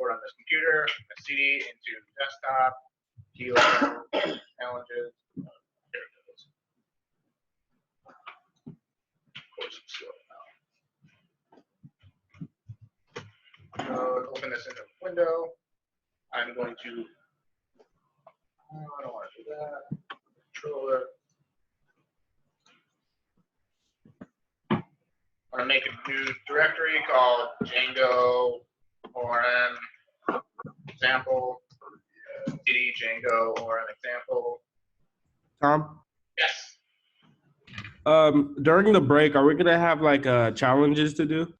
import on this computer, a CD into desktop, kilo, challenges. There it goes. Of course, it's slow now. Open this into a window. I'm going to. I don't want to do that. Controller. I'm going to make a new directory called Django ORM example. CD Django ORM example. Tom? Yes. During the break, are we gonna have like challenges to do?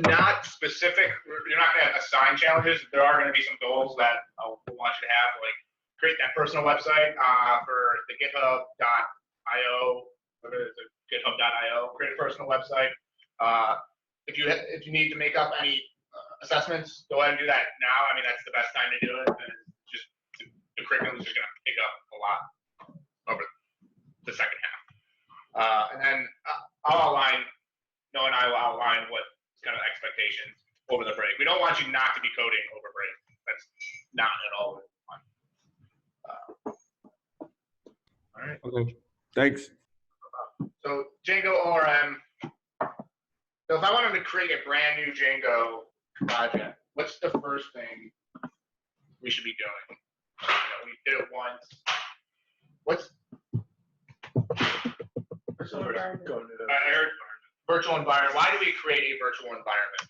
Not specific. You're not going to assign challenges. There are going to be some goals that I want you to have, like create that personal website for the github.io, whether it's a github.io, create a personal website. If you need to make up any assessments, go ahead and do that now. I mean, that's the best time to do it. And just the curriculum is just going to pick up a lot over the second half. And then I'll outline, Noah and I will outline what kind of expectations over the break. We don't want you not to be coding over break. That's not at all fun. All right. Okay. Thanks. So Django ORM. So if I wanted to create a brand new Django project, what's the first thing we should be doing? We did it once. What's I heard virtual environment. Why do we create a virtual environment?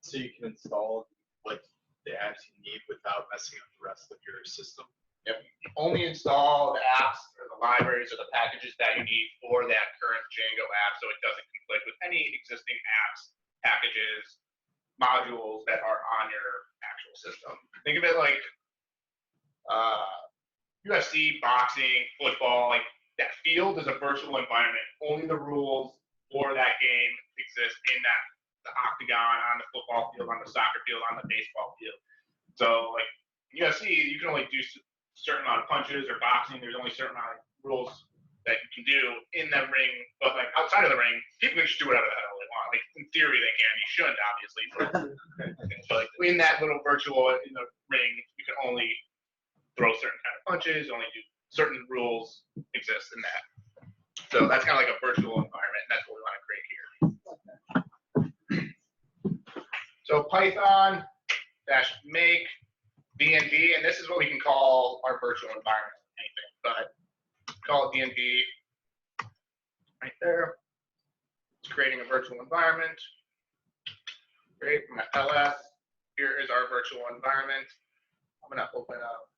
So you can install what the apps you need without messing up the rest of your system. Yep. You only install the apps or the libraries or the packages that you need for that current Django app, so it doesn't conflict with any existing apps, packages, modules that are on your actual system. Think of it like UFC, boxing, football, like that field is a virtual environment. Only the rules for that game exist in the octagon, on the football field, on the soccer field, on the baseball field. So like UFC, you can only do a certain amount of punches, or boxing, there's only a certain amount of rules that you can do in the ring. But like outside of the ring, people can just do whatever the hell they want. Like in theory they can, you shouldn't obviously. But in that little virtual, in the ring, you can only throw certain kind of punches, only do certain rules exist in that. So that's kind of like a virtual environment, and that's what we want to create here. So Python -make DND, and this is what we can call our virtual environment, anything, but call it DND right there. It's creating a virtual environment. Great, my ls. Here is our virtual environment. I'm going to open up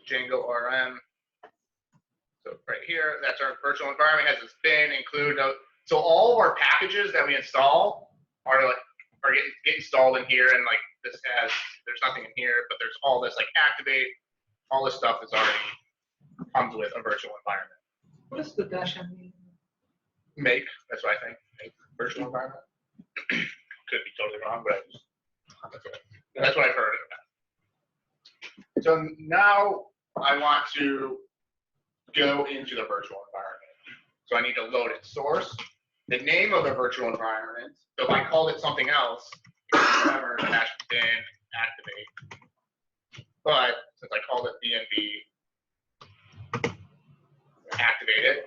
Django ORM. So right here, that's our virtual environment. It has this bin, include. So all of our packages that we install are get installed in here, and like this has, there's nothing in here, but there's all this like activate, all this stuff is already comes with a virtual environment. What does the dash M mean? Make, that's what I think. Make virtual environment. Could be totally wrong, but that's what I've heard of that. So now I want to go into the virtual environment. So I need to load its source, the name of the virtual environment. So if I called it something else, whatever, -bin activate. But since I called it DNB activate it,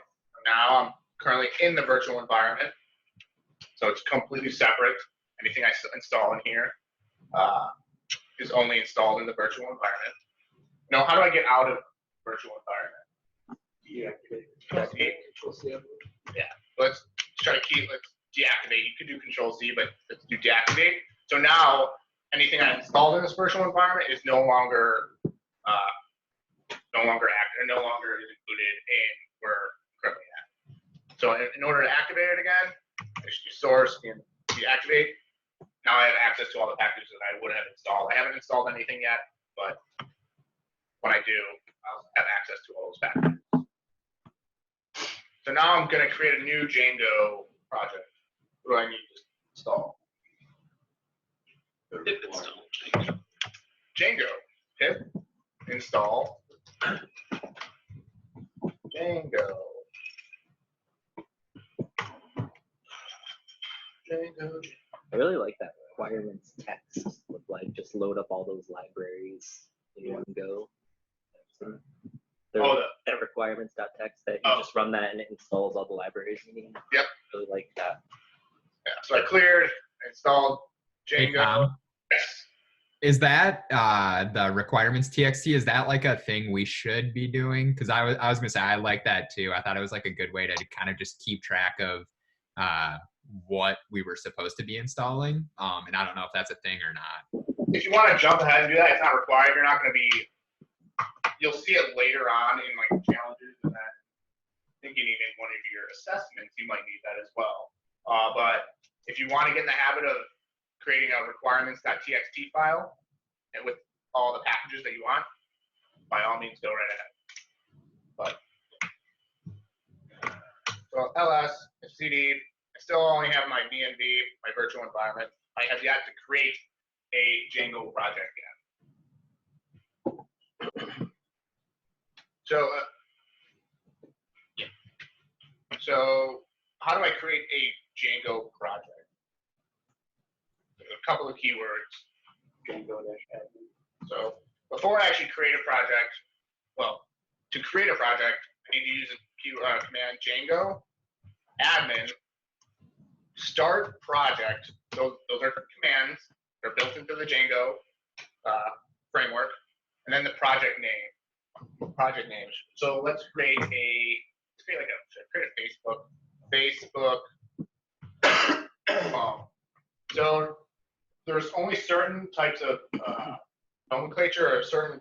now I'm currently in the virtual environment. So it's completely separate. Anything I install in here is only installed in the virtual environment. Now, how do I get out of virtual environment? Deactivate. Yeah, let's try to let's deactivate. You could do Control-C, but let's do deactivate. So now anything I installed in this virtual environment is no longer active, or no longer is included in where we're currently at. So in order to activate it again, I should do source and deactivate. Now I have access to all the packages that I would have installed. I haven't installed anything yet, but when I do, I'll have access to all those packages. So now I'm going to create a new Django project. What do I need to install? Pip install Django. Pip install Django. I really like that requirements load up all those libraries in one go. So Oh, that requirements.txt that you Oh. just run that and it installs all the libraries you need. Yep. Really like that. Yeah, so I cleared, installed Hey, Django. Tom, Yes. is that the requirements TXT? Is that like a thing we should be doing? Because I was gonna say I like that too. I thought it was like a good way to kind of just keep track of what we were supposed to be installing. And I don't know if that's a thing or not. If you want to jump ahead and do that, it's not required. You're not going to be. You'll see it later on in like challenges, and then thinking even one of your assessments, you might need that as well. But if you want to get in the habit of creating a requirements.txt file and with all the packages that you want, by all means, go right ahead. But so ls cd, I still only have my VNV, my virtual environment. I have yet to create a Django project yet. So, so how do I create a Django project? There's a couple of keywords. So before I actually create a project, well, to create a project, I need to use a command Django admin start project. Those are commands. They're built into the Django framework, and then the project name. Project names. So let's create a Facebook. So there's only certain types of nomenclature or certain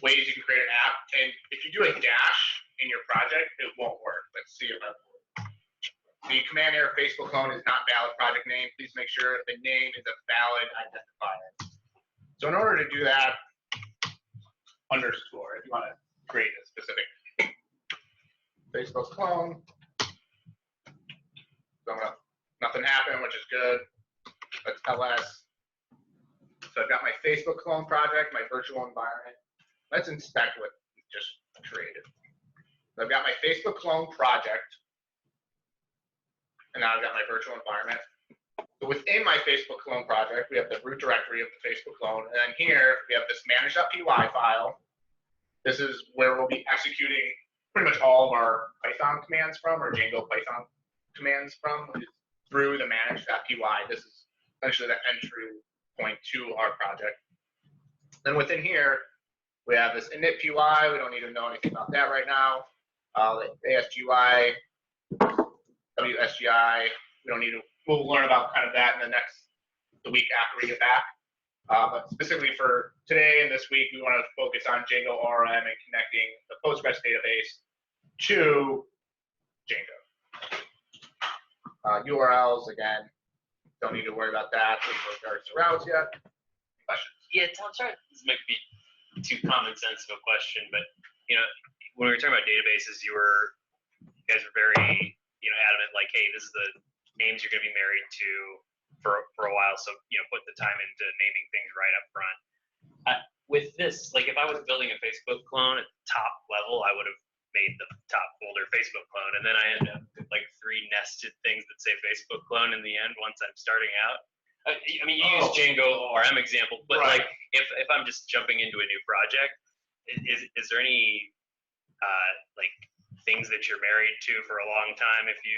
ways you can create an app, and if you do a dash in your project, it won't work. Let's see if that works. The command error Facebook clone is not valid project name. Please make sure the name is a valid identifier. So in order to do that, underscore, if you want to create a specific Facebook clone. So nothing happened, which is good. Let's ls. So I've got my Facebook clone project, my virtual environment. Let's inspect what we just created. So I've got my Facebook clone project, and now I've got my virtual environment. So within my Facebook clone project, we have the root directory of the Facebook clone, and then here we have this manage.py file. This is where we'll be executing pretty much all of our Python commands from, or Django Python commands from, through the manage.py. This is essentially the entry point to our project. Then within here, we have this init.py. We don't need to know anything about that right now. ASGY, WSGI. We don't need to. We'll learn about kind of that in the week after we get back. But specifically for today and this week, we want to focus on Django ORM and connecting the Postgres database to Django. URLs, again, don't need to worry about that with regards to routes yet. Questions? Yeah, Tom, sorry, this might be too common sense of a question, but when we were talking about databases, you guys were very adamant, like, hey, this is the names you're going to be married to for a while, so put the time into naming things right up front. With this, like, if I was building a Facebook clone at the top level, I would have made the top folder Facebook clone, and then I end up with like 3 nested things that say Facebook clone in the end once I'm starting out. I mean, you use Django ORM example, but Right. like if I'm just jumping into a new project, is there any like things that you're married to for a long time if you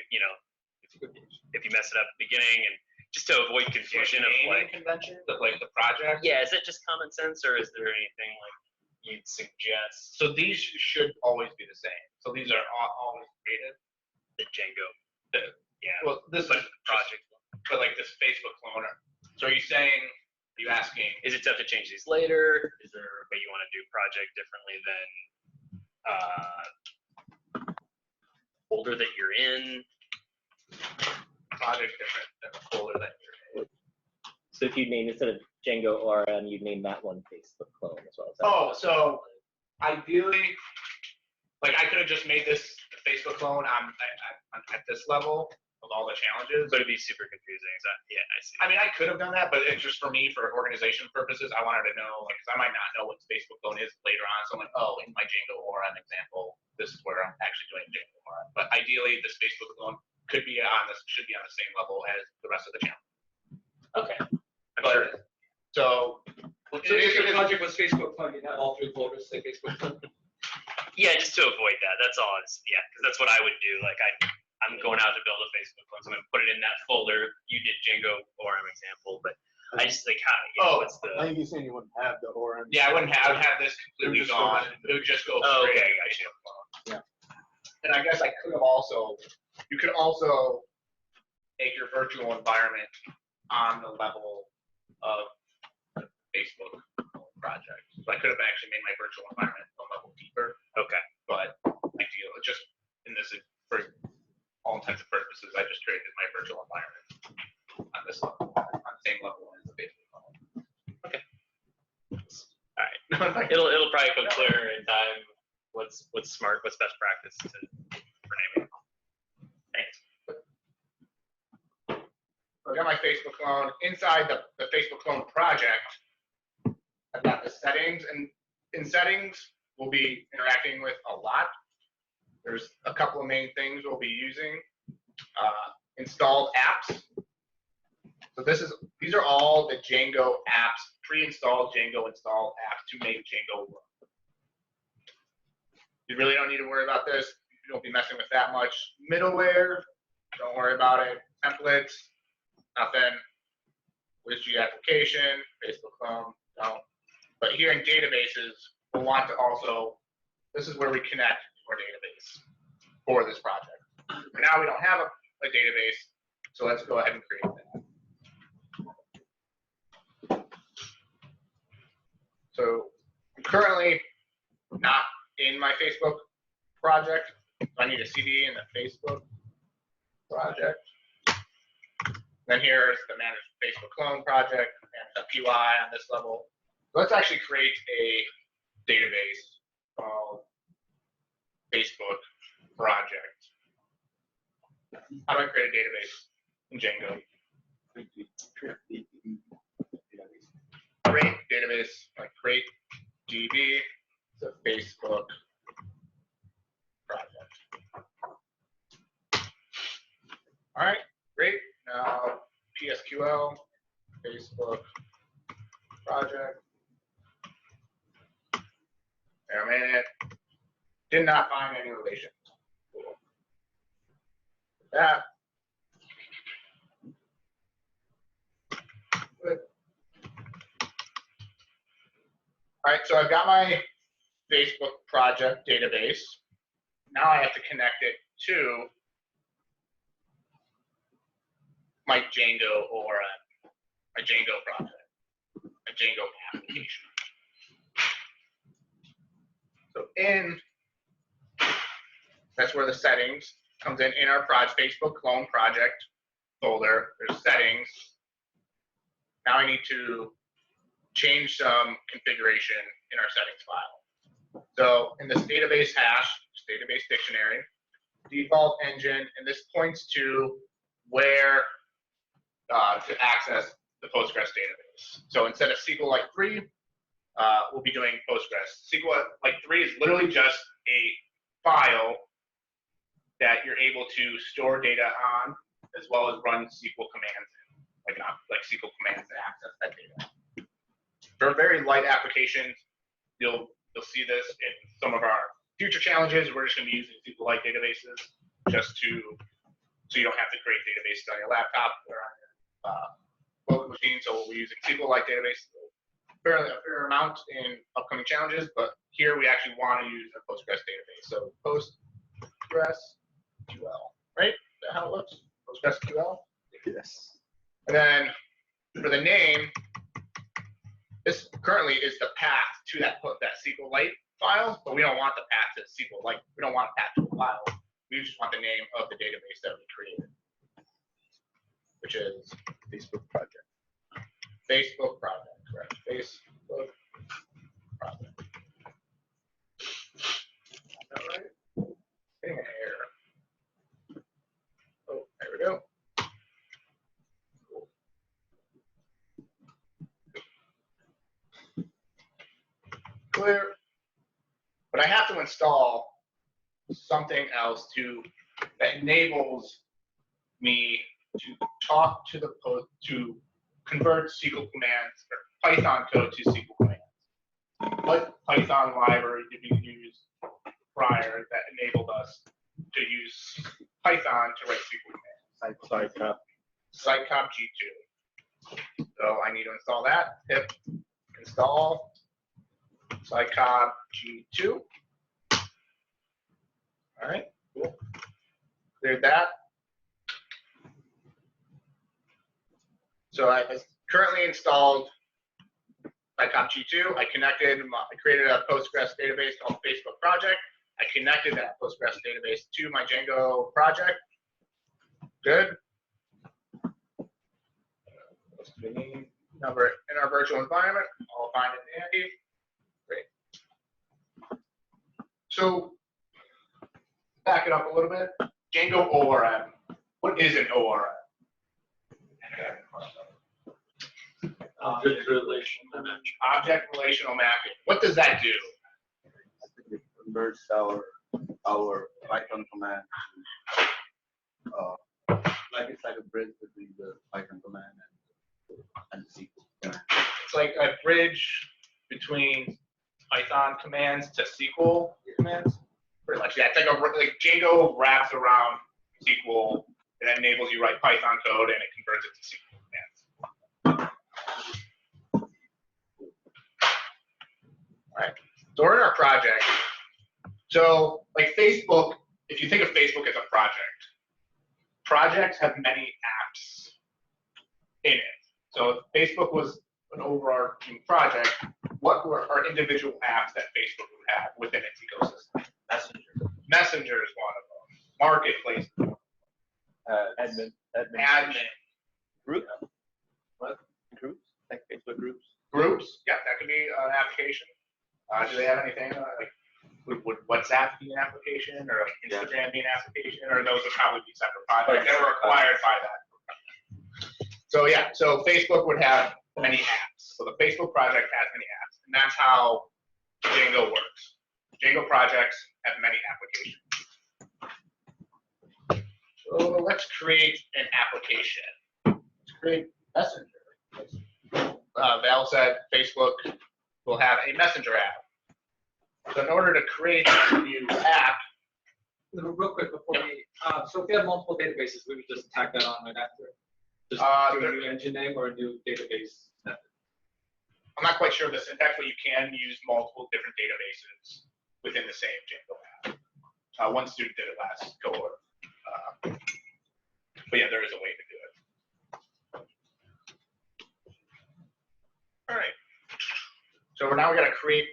mess it up at the beginning, and just to avoid confusion of like conventions of like the project? Yeah, is it just common sense, or is there anything like you'd suggest? So these should always be the same. So these are always created. The Django. Yeah. Well, this But is project. but like this Facebook cloner. So are you saying? Are you asking? Is it tough to change these later? Is there a way you want to do project differently than folder that you're in? Project different than the folder that you're in. So if you name instead of Django ORM, you'd name that one Facebook clone as well. Oh, so ideally, like I could have just made this the Facebook clone at this level of all the challenges. But it'd be super confusing. Is that, yeah, I see. I mean, I could have done that, but it's just for me, for organization purposes, I wanted to know, like, because I might not know what Facebook clone is later on. So I'm like, oh, in my Django ORM example, this is where I'm actually doing Django ORM. But ideally, this Facebook clone should be on the same level as the rest of the channel. Okay. I'm But sure. So So if your project was Facebook Fun, you'd have all 3 folders say Facebook Fun. Yeah, just to avoid that. That's all. Yeah, because that's what I would do. Like I'm going out to build a Facebook clone, so I'm gonna put it in that folder. You did Django ORM example, but I just like how what's the I think he's saying you wouldn't have the ORM. yeah, I would have this completely It would just go gone. into- It would just go Oh, straight. okay, into gotcha. Facebook. And I guess I could have also, you could also make your virtual environment on the level of the Facebook project. So I could have actually made my virtual environment a level deeper, okay. but I feel it just in this, for all intents and purposes, I just created my virtual environment on this level, on the same level as the Facebook level. All right. It'll probably come clearer in time. What's smart? What's best practice for naming? Thanks. So I got my Facebook clone. Inside the Facebook clone project, I've got the settings, and in settings, we'll be interacting with a lot. There's a couple of main things we'll be using. Installed apps. So these are all the Django apps, pre-installed Django installed apps to make Django run. You really don't need to worry about this. You don't be messing with that much. Middleware, don't worry about it. Templates, nothing. WSG application, Facebook clone, don't. But here in databases, we'll want to also, this is where we connect our database for this project. For now, we don't have a database, so let's go ahead and create that. So I'm currently not in my Facebook project. So I need a CD in the Facebook project. Then here's the manage Facebook clone project and a PY on this level. So let's actually create a database called Facebook project. How do I create a database in Django? Create database, like create DB, it's a Facebook project. All right, great. Now PSQL, Facebook project. Wait a minute. Did not find any relation. Cool. That. Good. All right, so I've got my Facebook project database. Now I have to connect it to my Django or my Django project, my Django application. So that's where the settings comes in our Facebook clone project folder. There's settings. Now I need to change some configuration in our settings file. So in this database hash, database dictionary, default engine, and this points to where to access the Postgres database. So instead of SQLite 3, we'll be doing Postgres. SQLite 3 is literally just a file that you're able to store data on, as well as run SQL commands in, like SQL commands to access that data. For very light applications, you'll see this in some of our future challenges. We're just going to be using SQLite databases so you don't have to create databases on your laptop or on your local machine. So we'll be using SQLite database a fair amount in upcoming challenges, but here we actually want to use a Postgres database. So PostgresQL, right? Is that how it looks? PostgresQL? Yes. And then for the name, this currently is the path to that SQLite file, but we don't want the path to SQLite. We don't want a path to a file. We just want the name of the database that we created, which is Facebook project. Facebook project, correct? Facebook project. All right. Getting an error. Oh, there we go. Cool. Clear. But I have to install something else that enables me to talk to to convert SQL commands or Python code to SQL commands. What Python library did we use prior that enabled us to use Python to write SQL commands? Sitecop G2. So I need to install that. Pip install Sitecop G2. All right, cool. Cleared that. So I currently installed Sitecop G2. I created a Postgres database called Facebook project. I connected that Postgres database to my Django project. Good. What's the name? Number in our virtual environment, all fine and dandy. Great. So back it up a little bit. Django ORM. What is an ORM? Object relational mapping. Object relational mapping. What does that do? It converts our Python command to, like it's like a bridge between the Python command and the SQL command. It's like a bridge between Python commands to SQL commands. Pretty much, yeah. It's like Django wraps around SQL and enables you to write Python code, and it converts it to SQL commands. All right. So we're in our project. So like Facebook, if you think of Facebook as a project, projects have many apps in it. So if Facebook was an overarching project, what were our individual apps that Facebook would have within its ecosystem? Messenger is one of them. Marketplace. Admin. Group? What? Groups? Like Facebook groups? Groups. Yeah, that could be an application. Do they have anything like? Would WhatsApp be an application, or Instagram be an application, or those would probably be separate projects that are required by that? So yeah, so Facebook would have many apps. So the Facebook project has many apps, and that's how Django works. Django projects have many applications. So let's create an application. Let's create Messenger. Val said Facebook will have a Messenger app. So in order to create a new app, Real quick before we, so if we have multiple databases, we would just tack that on right after. Just do a new engine name or a new database method. I'm not quite sure the syntax, but you can use multiple different databases within the same Django app. One student did it last cohort. But yeah, there is a way to do it. All right. So now we're going to create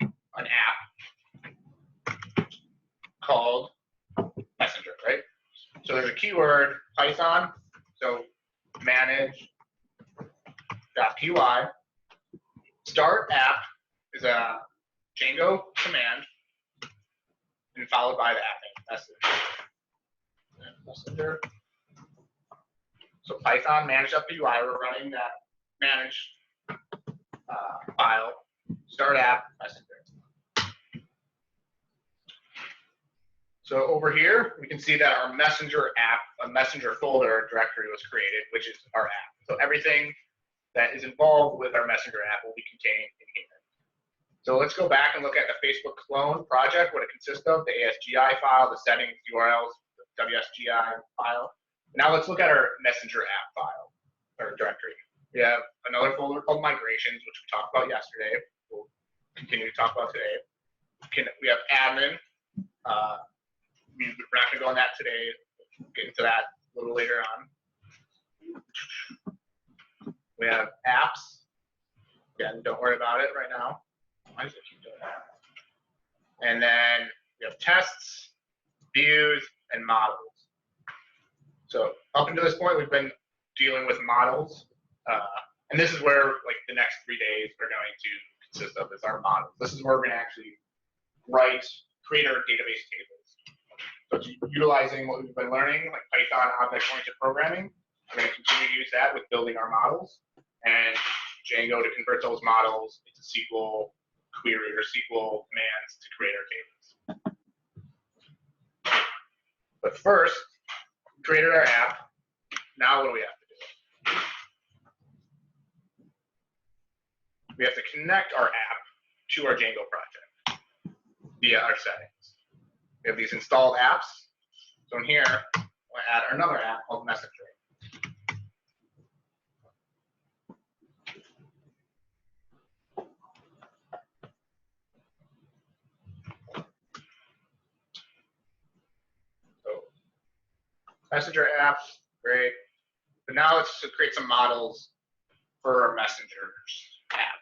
an app called Messenger, right? So there's a keyword, Python. So manage.py. Start app is a Django command, and followed by the app name, Messenger. So Python manage.py, we're running that manage file, start app, Messenger. So over here, we can see that our Messenger app, a Messenger folder directory was created, which is our app. So everything that is involved with our Messenger app will be contained in here. So let's go back and look at the Facebook clone project, what it consists of, the ASGI file, the settings, URLs, the WSGI file. Now let's look at our Messenger app file, or directory. We have another folder called migrations, which we talked about yesterday. We'll continue to talk about today. We have admin. We're not going to go on that today. We'll get into that a little later on. We have apps. Again, don't worry about it right now. Why does it keep doing that? And then we have tests, views, and models. So up until this point, we've been dealing with models. And this is where like the next 3 days are going to consist of, is our models. This is where we're going to actually create our database tables. So utilizing what we've been learning, like Python object-oriented programming, we're going to continue to use that with building our models, and Django to convert those models into SQL query or SQL commands to create our tables. But first, we created our app. Now what do we have to do? we have to connect our app to our Django project via our settings. We have these installed apps. So in here, we'll add another app called Messenger. So Messenger apps, great. But now let's create some models for our Messengers app.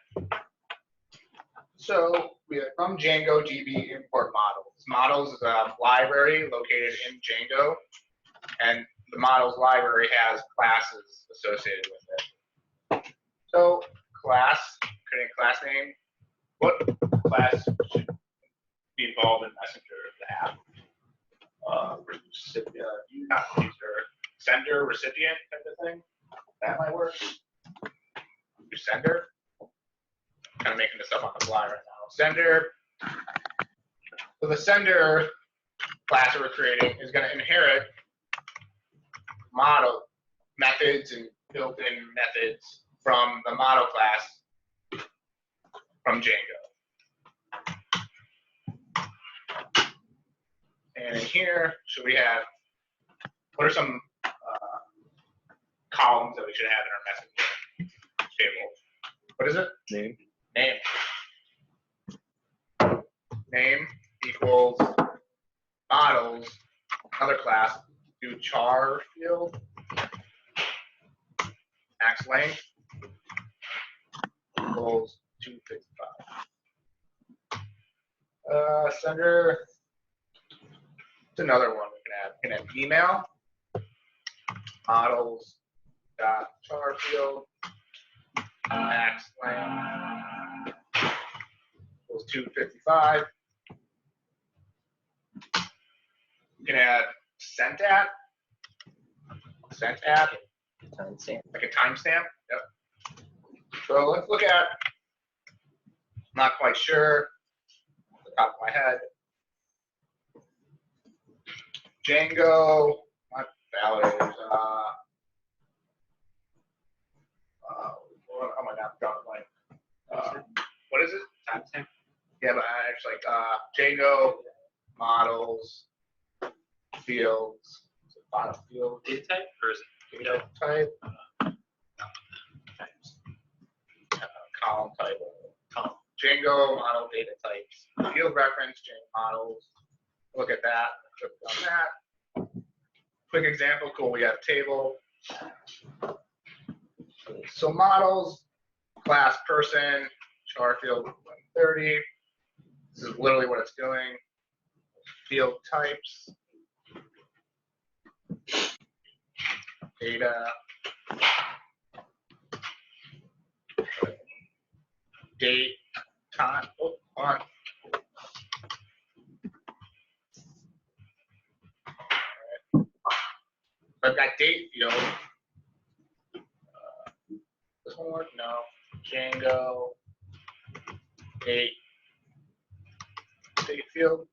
So we have from Django DB import models. Models is a library located in Django, and the models library has classes associated with it. So class, creating a class name. What class should be involved in Messenger, the app? Recipient, not user, sender, recipient type of thing. That might work. Do sender. Kind of making this up on the fly right now. Sender. So the sender class that we're creating is going to inherit model methods and built-in methods from the model class from Django. And in here, so we have, what are some columns that we should have in our Messenger table? What is it? Name. Name. Name equals models, another class, do char field, max length equals 255. Sender, it's another one we can add. We can add email, models, dot char field, max length equals 255. You can add sent at, Timestamp. like a timestamp. Yep. So let's look at, not quite sure, off the top of my head. Django, not validators. Oh my God, got blank. What is it? Timestamp. Yeah, but actually, Django models fields. Is it bottom field? Data type or is it Data type. Column type. Column. Django model data types. Field reference, Django models. Look at that. Click on that. Quick example. Cool. We have a table. So models, class person, char field 130. This is literally what it's doing. Field types. Data. Date, time. Oh, hold on. All right. I've got date field. This one work? No. Django. Date. Date field.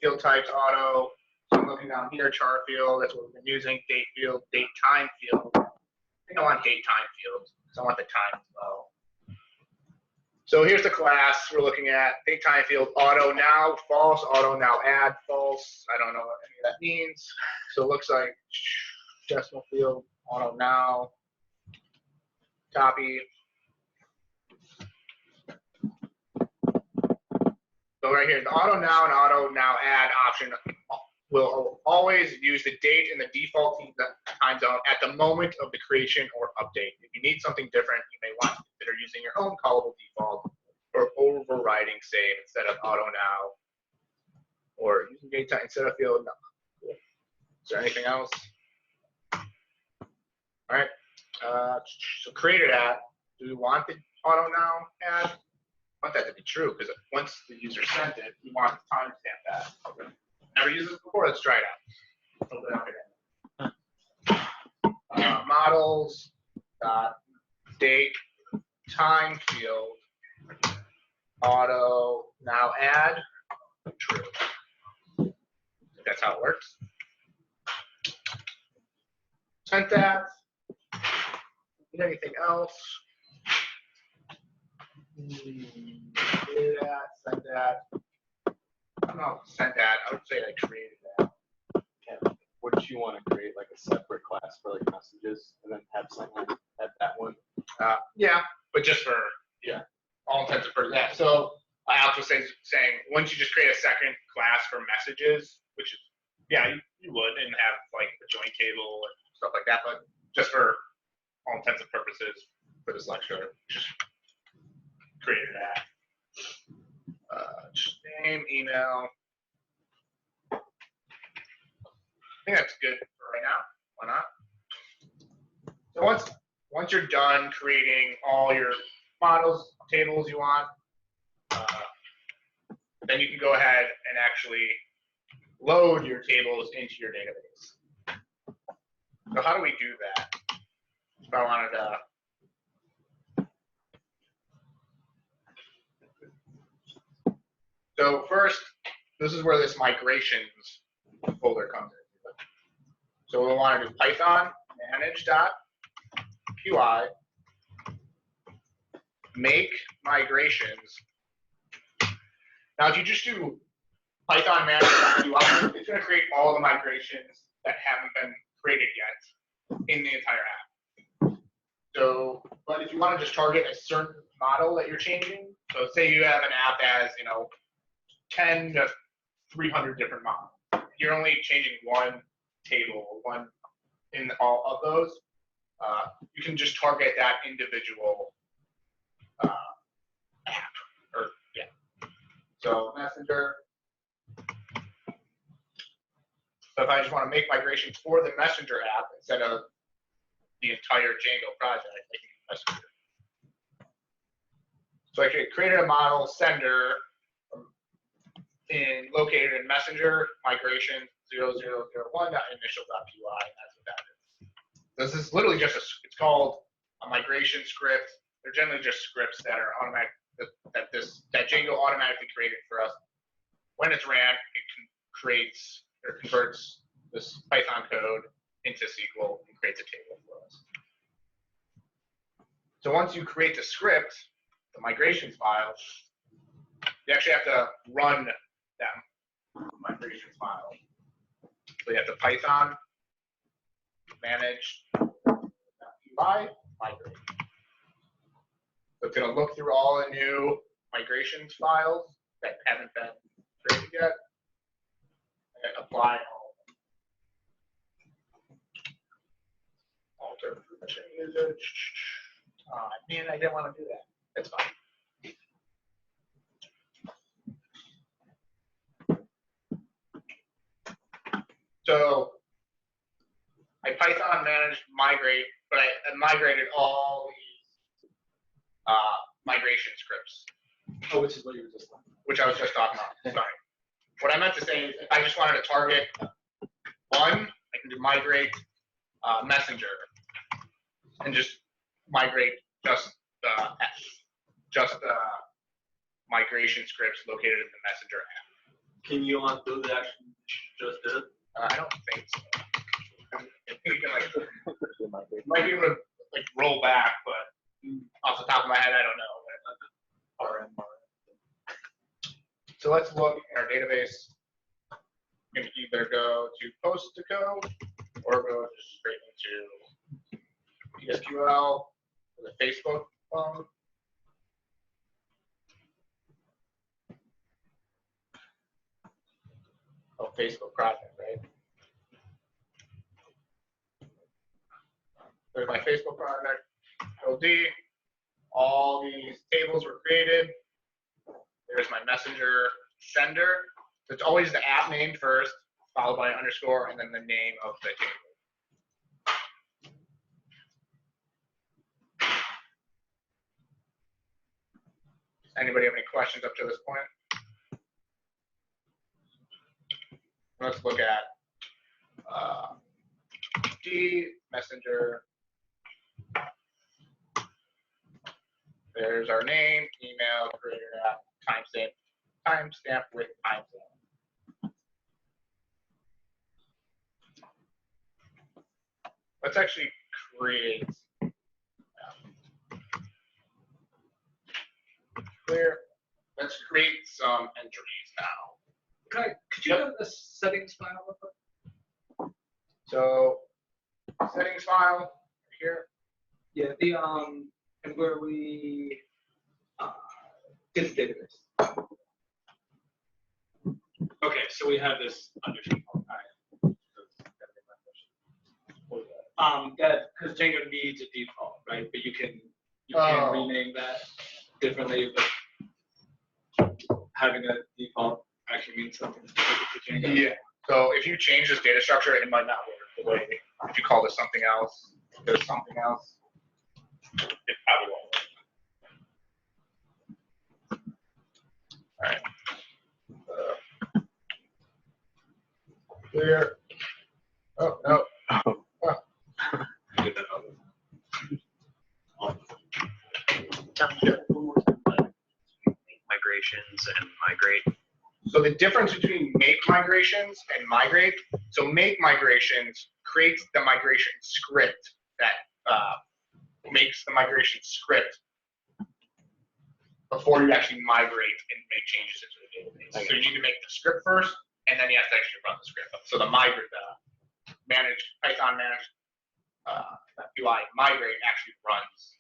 Field types auto. So I'm looking down here, char field. That's what we've been using. Date field, date time field. I think I want date time field because I want the time as well. So here's the class we're looking at. Date time field auto now false, auto now add false. I don't know what any of that means. So it looks like decimal field auto now. Copy. So right here, the auto now and auto now add option will always use the date and the default time zone at the moment of the creation or update. If you need something different, you may want to consider using your own callable default or overriding save instead of auto now, or using date time instead of field. No. Is there anything else? All right. So created at, do we want the auto now add? I want that to be true because once the user sent it, we want to timestamp that. Okay. Never used this before. Let's try it out. Models date time field auto now add true. That's how it works. sent that. Need anything else? Did that, sent that. I don't know, sent that. I would say I created that. Wouldn't you want to create like a separate class for like messages and then have someone at that one? Yeah, but just for all intents and purposes. Yeah. So I also saying once you just create a second class for messages, which is you would and have like a join table and stuff like that, but just for all intents and purposes for this lecture, just created that. Just name, email. I think that's good for right now. Why not? So once you're done creating all your models, tables you want, then you can go ahead and actually load your tables into your database. So how do we do that? If I wanted to. So first, this is where this migrations folder comes in. So we'll want to do Python manage.py make migrations. Now, if you just do Python manage.py, it's going to create all the migrations that haven't been created yet in the entire app. So, but if you want to just target a certain model that you're changing, so say you have an app that has 10 to 300 different models. You're only changing one table, one in all of those. You can just target that individual app. So Messenger. So if I just want to make migrations for the Messenger app instead of the entire Django project, I can use Messenger. So I created a model sender located in Messenger migration 0001.initial.py. That's what that is. This is literally just it's called a migration script. They're generally just scripts that are automatic, that Django automatically created for us. When it's ran, it creates or converts this Python code into SQL and creates a table for us. So once you create the script, the migrations file, you actually have to run that migrations file. So you have to Python manage.py migrate. So it's going to look through all the new migrations files that haven't been created yet and apply all of them. Alter permission usage. Man, I didn't want to do that. That's fine. So I Python managed migrate, but I migrated all these migration scripts. Oh, which is what you were just talking about. Which I was just talking about. Sorry. What I meant to say is if I just wanted to target one, I can do migrate Messenger and just migrate just the migration scripts located in the Messenger app. Can you undo the action you just did? I don't think so. I think you can might be able to roll back, but off the top of my head, I don't know. ORM. So let's look in our database. You can either go to post to code or go just straight into PSQL with a Facebook phone. Oh, Facebook project, right? There's my Facebook project, LD. All these tables were created. There's my Messenger sender. So it's always the app name first, followed by an underscore, and then the name of the table. Anybody have any questions up to this point? Let's look at D, Messenger. There's our name, email, creator app, timestamp with timestamp. let's actually create. Clear. Let's create some entries now. Could you go to the settings file real quick? So settings file here. Yeah, and where we get the database. Okay, so we have this under default. That because Django needs a default, right? But you can rename that differently. But having a default actually means something to Django. Yeah. So if you change this data structure, it might not work the way. If you call this something else, there's something else, it probably won't work. All right. Clear. Oh no. Migrations and migrate. So the difference between make migrations and migrate. So make migrations creates the migration script that makes the migration script before you actually migrate and make changes into the database. So you need to make the script first, and then you have to actually run the script. So the migrate, Python manage UI migrate actually runs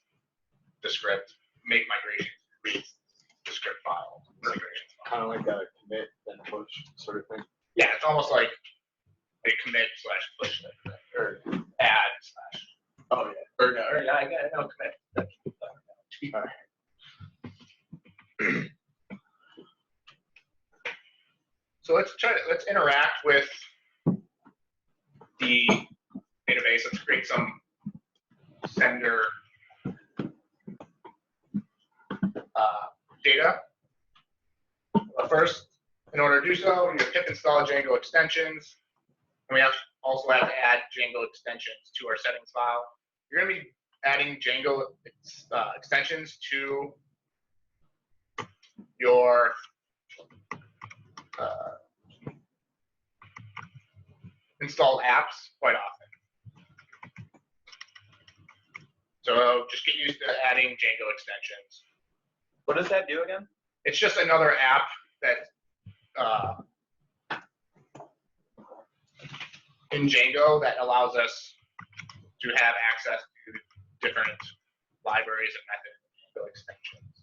the script. Make migration reads the script file. Kind of like a commit then push sort of thing. Yeah, it's almost like a commit / push or add / Oh yeah. or no, or yeah, I know commit. All right. So let's interact with the database. Let's create some sender data. But first, in order to do so, you pip install Django Extensions. And we also have to add Django Extensions to our settings file. You're going to be adding Django extensions to your installed apps quite often. So just get used to adding Django extensions. What does that do again? It's just another app that in Django that allows us to have access to different libraries and methods of Django extensions.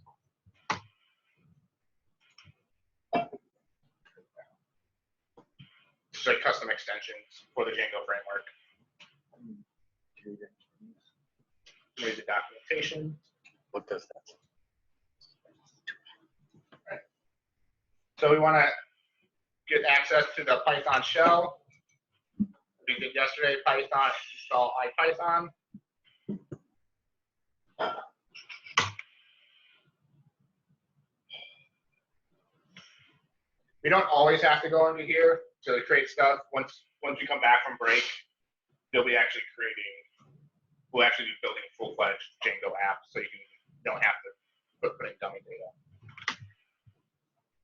Just like custom extensions for the Django framework. Read the documentation. What does that? Right. So we want to get access to the Python shell. We did yesterday, Python install IPython. We don't always have to go into here to create stuff. Once we come back from break, we'll actually be building a full-fledged Django app, so you don't have to put in dummy data.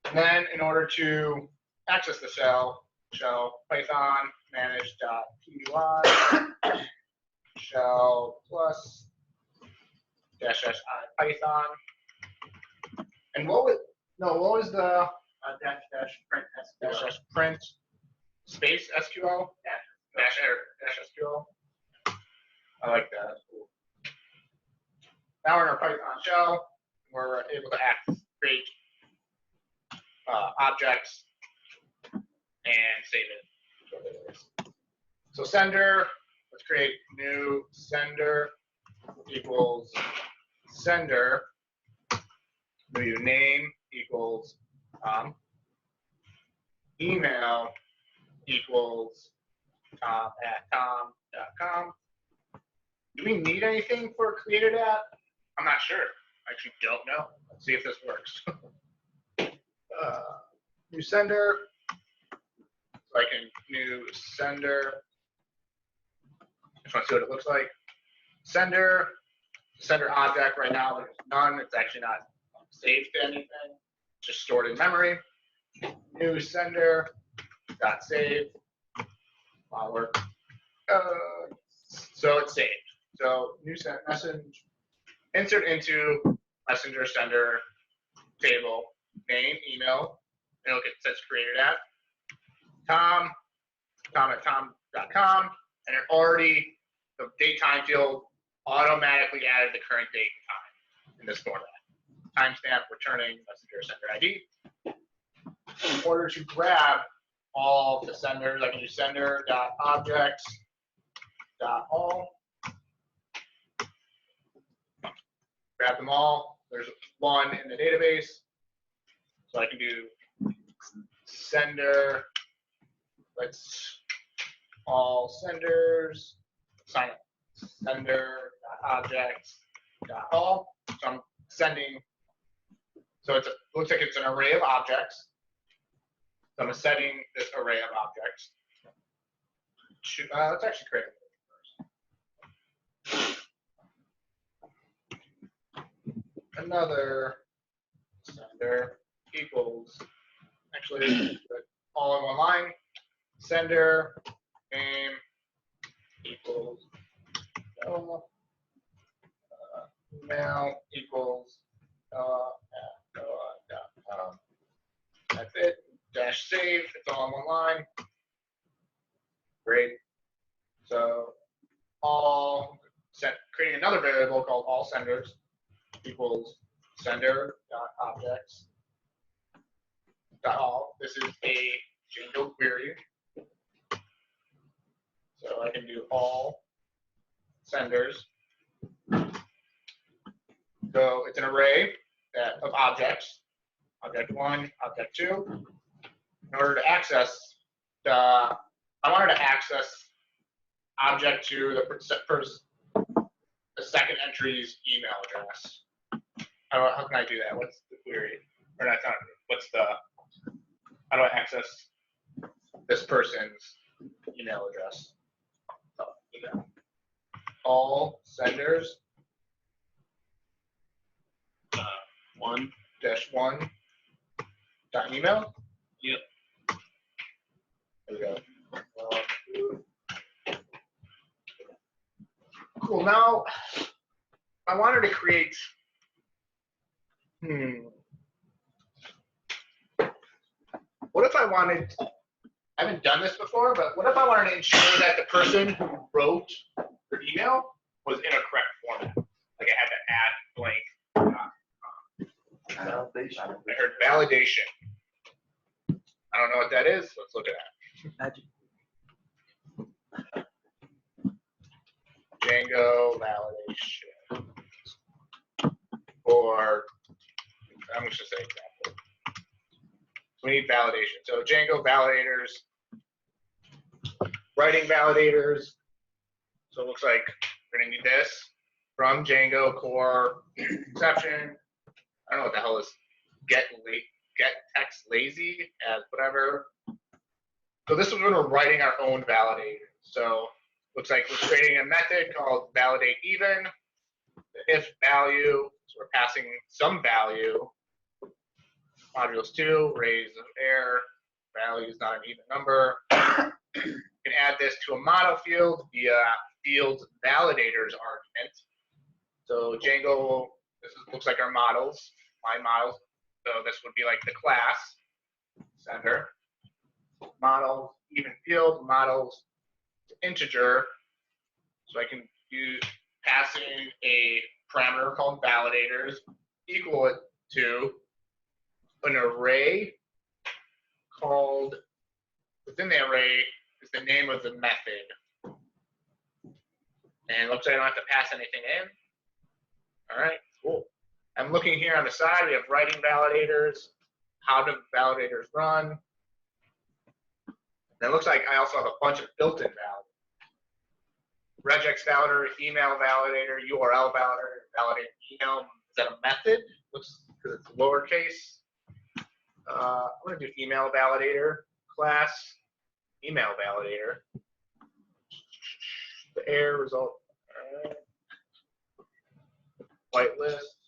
And then in order to access the shell Python manage.py shell plus -- Python. And what was the print space SQL dash SQL. I like that. That's cool. Now we're in our Python shell. We're able to create objects and save it. So sender, let's create new sender equals sender. New name equals email equals tom@tom.com. Do we need anything for a created app? I'm not sure. I actually don't know. Let's see if this works. New sender. So I can new sender. Just want to see what it looks like. Sender object right now, there's none. It's actually not saved to anything. It's just stored in memory. New sender dot save. While we're So it's saved. So new sent message, insert into messenger sender table, name, email, and look, it says created app. Tom at tom.com, and it already, the date time field automatically added the current date and time in this format. Timestamp returning messenger sender ID. In order to grab all the senders, I can do sender.objects.all. Grab them all. There's one in the database. So I can do sender, let's all senders, sign up, sender.objects.all. So I'm sending, so it looks like it's an array of objects. So I'm setting this array of objects. Let's actually create it first. Another sender equals, actually, all in one line. Sender name equals email equals that's it. Dash save. It's all in one line. Great. So all set. Creating another variable called all senders equals sender.objects.all. This is a Django query. So I can do all senders. So it's an array of objects, object 1, object 2. In order to access I wanted to access object 2, the second entry's email address. How can I do that? What's the query? Or not, how do I access this person's email address? Oh, email. All senders. 1-1 dot email. Yep. There we go. Cool. Now, I wanted to create. What if I wanted? I haven't done this before, but what if I wanted to ensure that the person who wrote their email was in a correct format? Like I had to add blank. Validation. I heard validation. I don't know what that is. Let's look at that. Django validation. Or I'm just gonna say example. So we need validation. So Django validators, writing validators. So it looks like we're gonna need this from Django core exception. I don't know what the hell is get text lazy as whatever. So this is when we're writing our own validator. So looks like we're creating a method called validate even. The if value, so we're passing some value. Modules 2, raise of error, value is not an even number. You can add this to a model field via field validators argument. So Django, looks like our models, my models. So this would be like the class sender. Models, even field, models, integer. So I can use passing a parameter called validators, equal it to an array called, within the array is the name of the method. And it looks like I don't have to pass anything in. All right, cool. I'm looking here on the side, we have writing validators. How do validators run? And it looks like I also have a bunch of built-in validators. Regex validator, email validator, URL validator, validate email. Is that a method? Looks because it's lowercase. I'm going to do email validator class, email validator. The error result. Whitelist.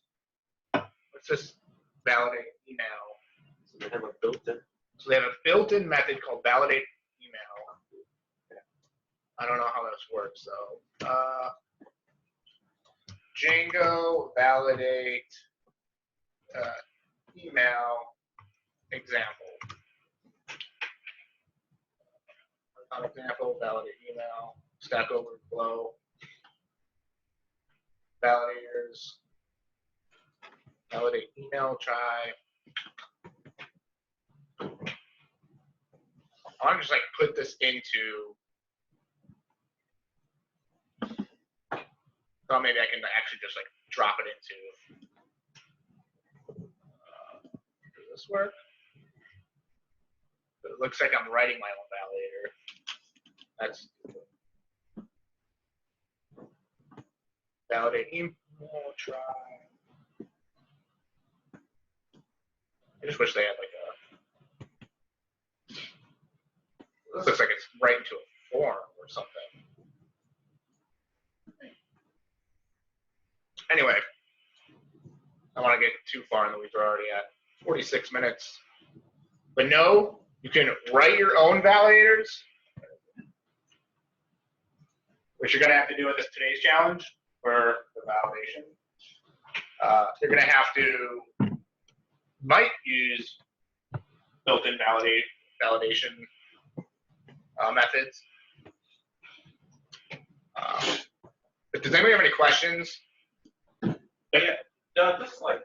Let's just validate email. So they have a built-in. So they have a built-in method called validate email. I don't know how this works, so Django validate email example. Example, validate email, Stack Overflow, validators, validate email, try. I want to just like put this into, so maybe I can actually just like drop it into, does this work? It looks like I'm writing my own validator. That's validate email, try. I just wish they had like a, this looks like it's right into a form or something. Anyway, I don't want to get too far in the weeds. We're already at 46 minutes. But no, you can write your own validators, which you're going to have to do with this today's challenge for the validation. You're going to have to, might use built-in validation methods. But does anybody have any questions? Yeah, just like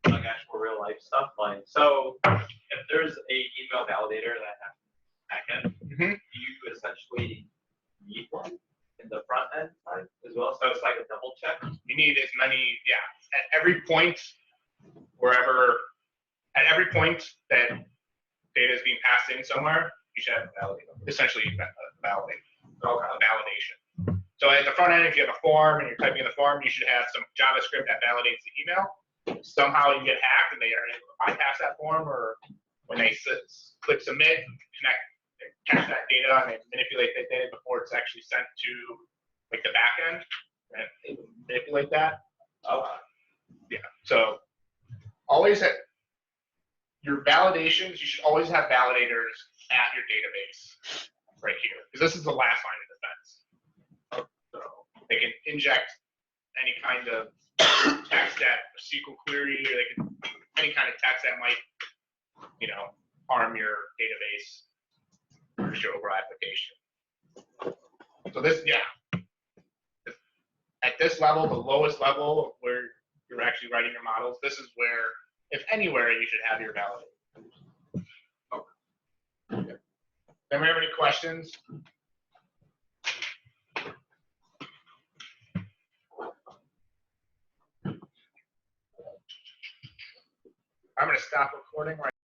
actual real life stuff. Like, so if there's a email validator that has backend, do you essentially need one in the front end side as well? So it's like a double check. You need as many, yeah. At every point, at every point that data is being passed in somewhere, you should have essentially a validation. So at the front end, if you have a form and you're typing in the form, you should have some JavaScript that validates the email. Somehow you get hacked and they are able to bypass that form, or when they click submit, catch that data and they manipulate that data before it's actually sent to like the back end and they manipulate that. Yeah. So always have your validations. You should always have validators at your database right here, because this is the last line of defense. So they can inject any kind of text that a SQL query, or they can any kind of text that might, harm your database or your overall application. So this, at this level, the lowest level where you're actually writing your models, this is where, if anywhere, you should have your validators. Okay. Then we have any questions? I'm going to stop recording right